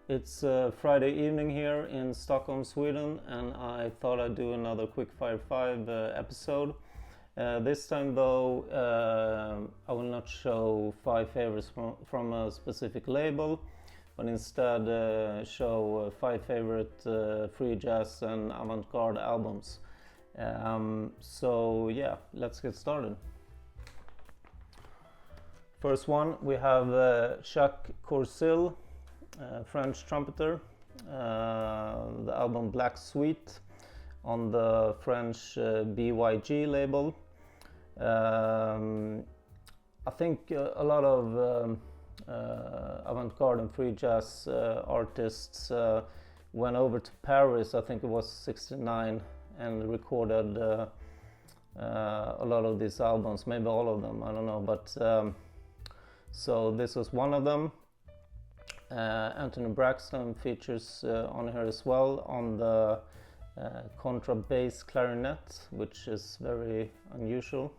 It's Friday evening here in Stockholm, Sweden, and I thought I'd do another Quickfire 5 episode. This time, though, I will not show 5 favorites from a specific label, but instead show 5 favorite free jazz and avant-garde albums. So yeah, let's get started. First one, we have Jacques Courcil, French trumpeter, the album Black Suite on the French BYG label. I think a lot of avant-garde and free jazz artists went over to Paris, I think it was 69, and recorded a lot of these albums, maybe all of them, I don't know, but so this was one of them. Anthony Braxton features on here as well on the contrabass clarinet, which is very unusual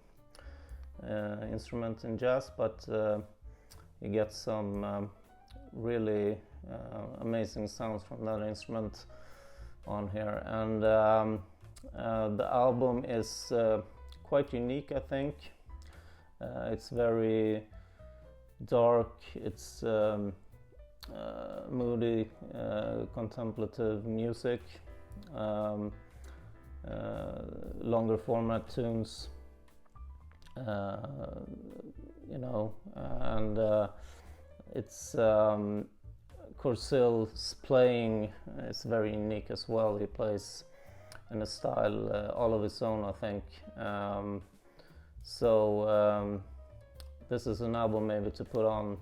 instrument in jazz, but you get some really amazing sounds from that instrument on here. And the album is quite unique, I think. It's very dark, it's moody, contemplative music, longer format tunes, and it's Courcil's playing is very unique as well. He plays in a style all of his own, I think. This is an album maybe to put on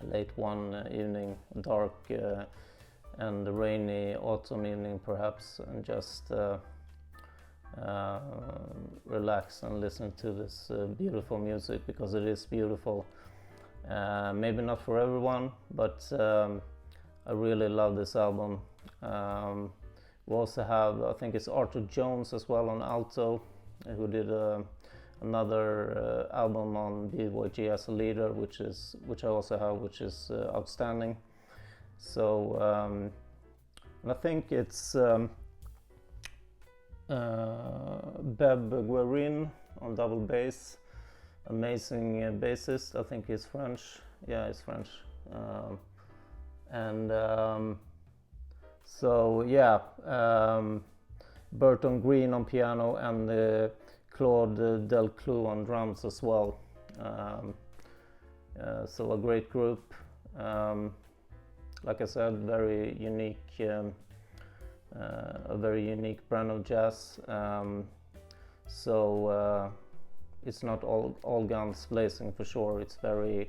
late one evening, dark and rainy autumn evening perhaps, and just relax and listen to this beautiful music, because it is beautiful. Maybe not for everyone, but I really love this album. We also have, I think it's Arthur Jones as well on alto, who did another album on BYG as a leader, which I also have, which is outstanding. So and I think it's Beb Guerin on double bass, amazing bassist. I think he's French. Yeah, he's French. Burton Green on piano and Claude Delclou on drums as well. So a great group. Like I said, very unique, a very unique brand of jazz. It's not all guns blazing for sure. It's very,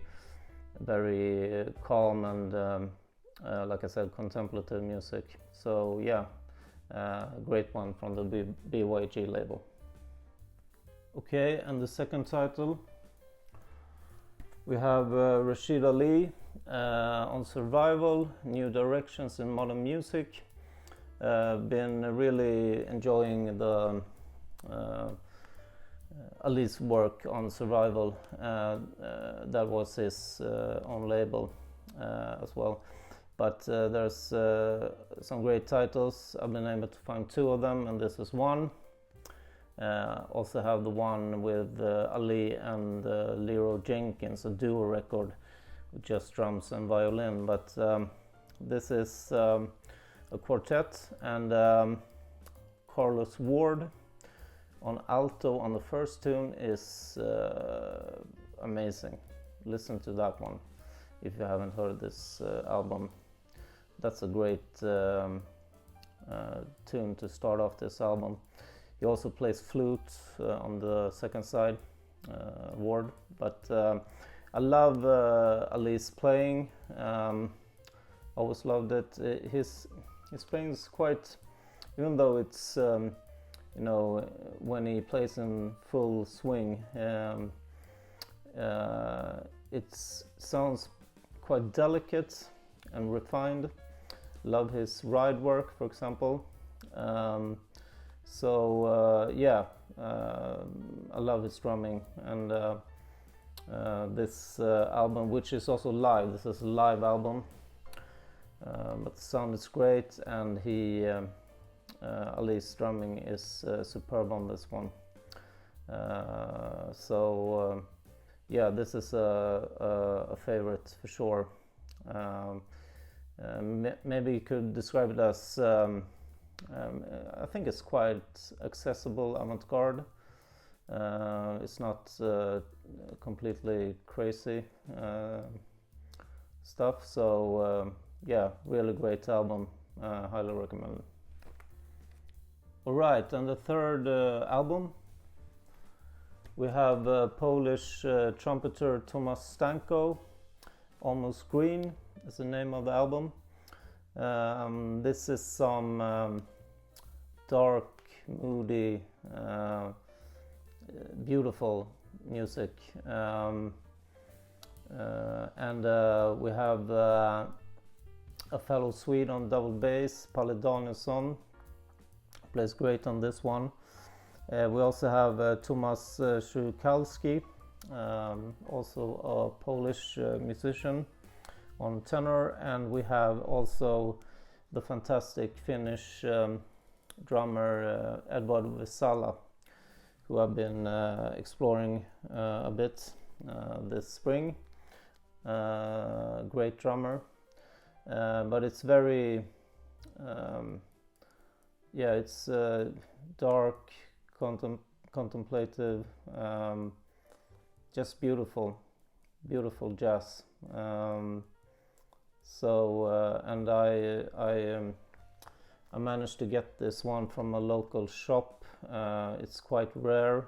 very calm and, like I said, contemplative music. So yeah, great one from the BYG label. Okay, and the second title, we have Rashid Ali on Survival, New Directions in Modern Music. Been really enjoying the Ali's work on Survival. That was his own label as well. But there's some great titles. I've been able to find 2 of them, and this is one. Also have the one with Ali and Leroy Jenkins, a duo record with just drums and violin. But this is a quartet, and Carlos Ward on alto on the first tune is amazing. Listen to that one if you haven't heard this album. That's a great tune to start off this album. He also plays flute on the second side, Ward. But I love Ali's playing. Always loved it. His playing is quite, even though it's when he plays in full swing, it sounds quite delicate and refined. Love his ride work, for example. I love his drumming, and this album, which is also live, this is a live album, but the sound is great, and Ali's drumming is superb on this one. Yeah, this is a favorite for sure. Maybe you could describe it as I think it's quite accessible avant-garde. It's not completely crazy stuff, so yeah, really great album, highly recommend. Alright, and the third album we have Polish trumpeter Tomasz Stanko. Almost Green is the name of the album. This is some dark, moody, beautiful music, and we have a fellow Swede on double bass, Palle Danielsson, plays great on this one. We also have Tomasz Szukalski, also a Polish musician, on tenor, and we have also the fantastic Finnish drummer Edward Vesala, who I've been exploring a bit this spring. Great drummer, but it's very yeah, it's dark, contemplative, just beautiful jazz. And I managed to get this one from a local shop. It's quite rare,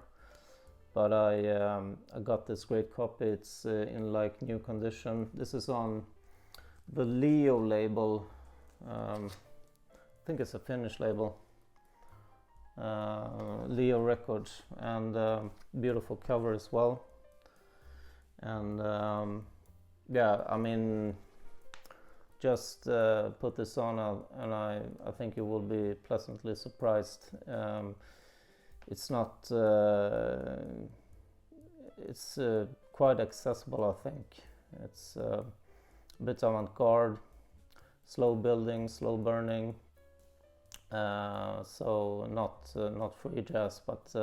but I got this great copy. It's in like new condition. This is on the Leo label. I think it's a Finnish label, Leo Records, and beautiful cover as well. And yeah, I mean, just put this on and I think you will be pleasantly surprised. It's not it's quite accessible, I think. It's a bit avant-garde, slow building, slow burning, so not free jazz, but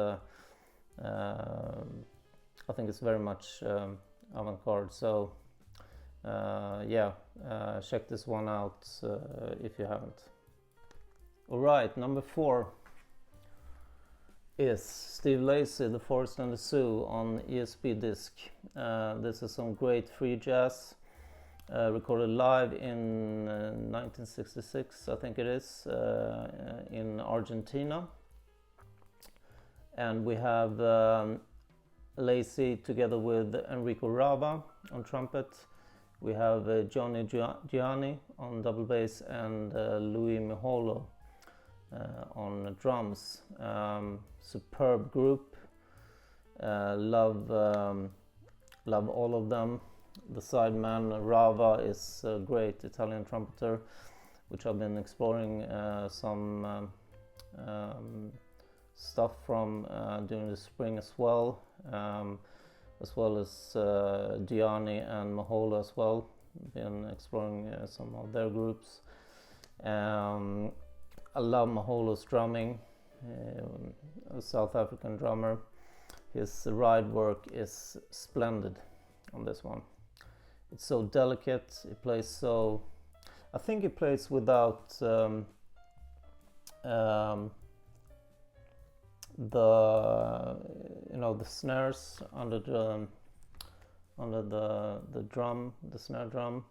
I think it's very much avant-garde. So yeah, check this one out if you haven't. Alright, number 4 is Steve Lacy, The Forest and the Zoo on ESP disc. This is some great free jazz, recorded live in 1966, I think it is, in Argentina. And we have Lacy together with Enrico Rava on trumpet. We have Johnny Gianni on double bass, and Louis Miholo on drums. Superb group. Love all of them. The sideman Rava is a great Italian trumpeter, which I've been exploring some stuff from during the spring as well as Gianni and Miholo as well. Been exploring some of their groups. I love Maholo's drumming, a South African drummer. His ride work is splendid on this one. It's so delicate. He plays so. I think he plays without the snares under the drum, the snare drum.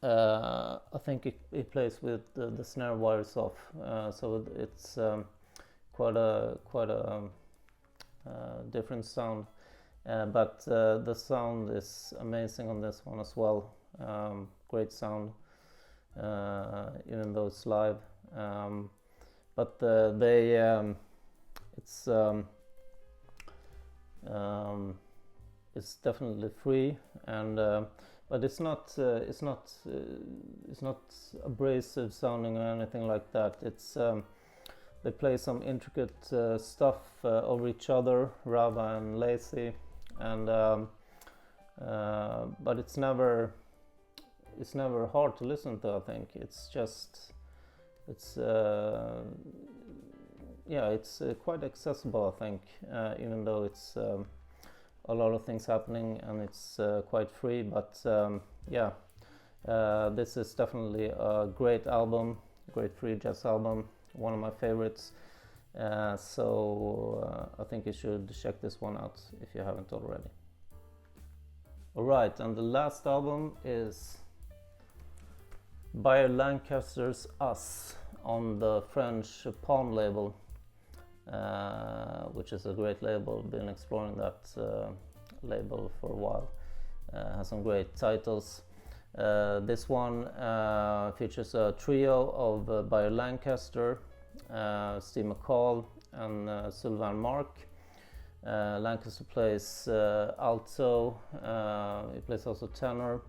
I think he plays with the snare wires off, so it's quite a different sound. But the sound is amazing on this one as well. Great sound, even though it's live. But it's definitely free, and but it's not abrasive sounding or anything like that. It's they play some intricate stuff over each other, Rava and Lacy, and but it's never hard to listen to. I think it's just it's quite accessible. I think even though it's a lot of things happening and it's quite free, but this is definitely a great album, great free jazz album, one of my favorites. So I think you should check this one out if you haven't already. Alright, and the last album is by Lancaster's Us on the French Palm label, which is a great label. Been exploring that label for a while. Has some great titles. This one features a trio of by Lancaster, Steve McCall and Sylvain Marc. Lancaster plays alto, he plays also tenor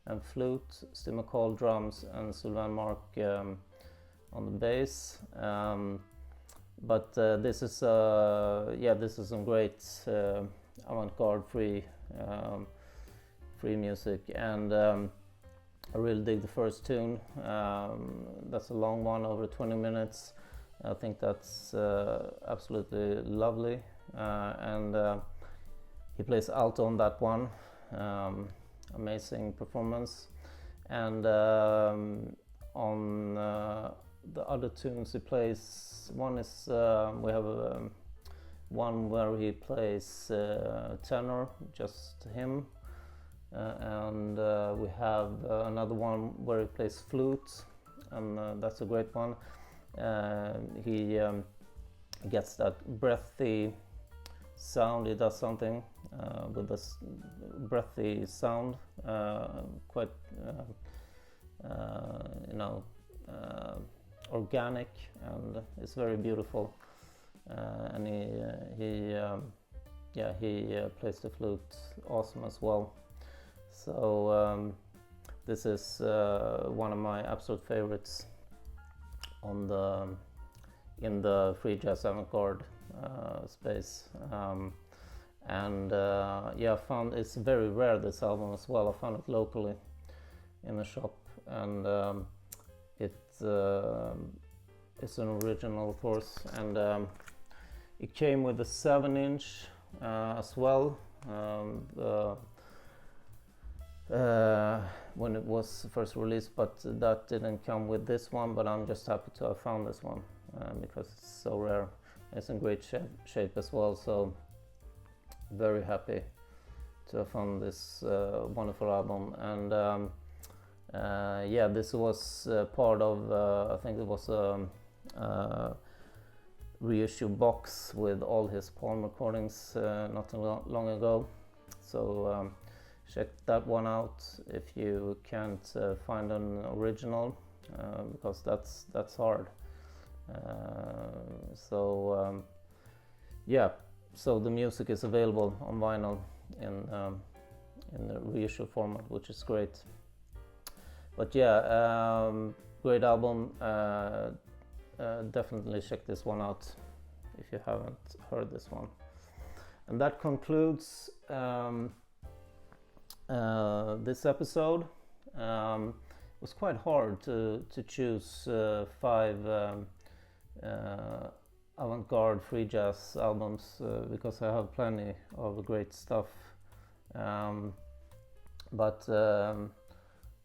and flute. Steve McCall drums and Sylvain Marc on the bass. But this is some great avant-garde free music, and I really dig the first tune. That's a long one, over 20 minutes. I think that's absolutely lovely, and he plays alto on that one. Amazing performance. And on the other tunes he plays, one is we have one where he plays tenor, just him, and we have another one where he plays flute, and that's a great one. He gets that breathy sound. He does something with this breathy sound, quite organic, and it's very beautiful. And he plays the flute awesome as well. So this is one of my absolute favorites in the free jazz avant-garde space. I found it's very rare, this album as well. I found it locally in a shop, and it's an original, of course, and it came with a 7-inch as well. When it was first released, but that didn't come with this one. But I'm just happy to have found this one because it's so rare. It's in great shape as well, so very happy to have found this wonderful album. And this was part of I think it was a reissue box with all his Palm recordings not too long ago, so check that one out if you can't find an original, because that's hard. So the music is available on vinyl in the reissue format, which is great. But great album. Definitely check this one out if you haven't heard this one. And that concludes this episode. It was quite hard to choose 5 avant-garde free jazz albums because I have plenty of great stuff. I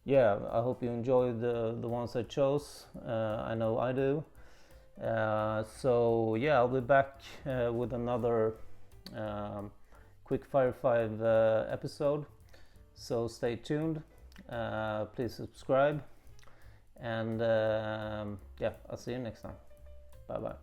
hope you enjoyed the ones I chose. I know I do. I'll be back with another Quick Fire 5 episode. So stay tuned. Please subscribe. And I'll see you next time. Bye bye.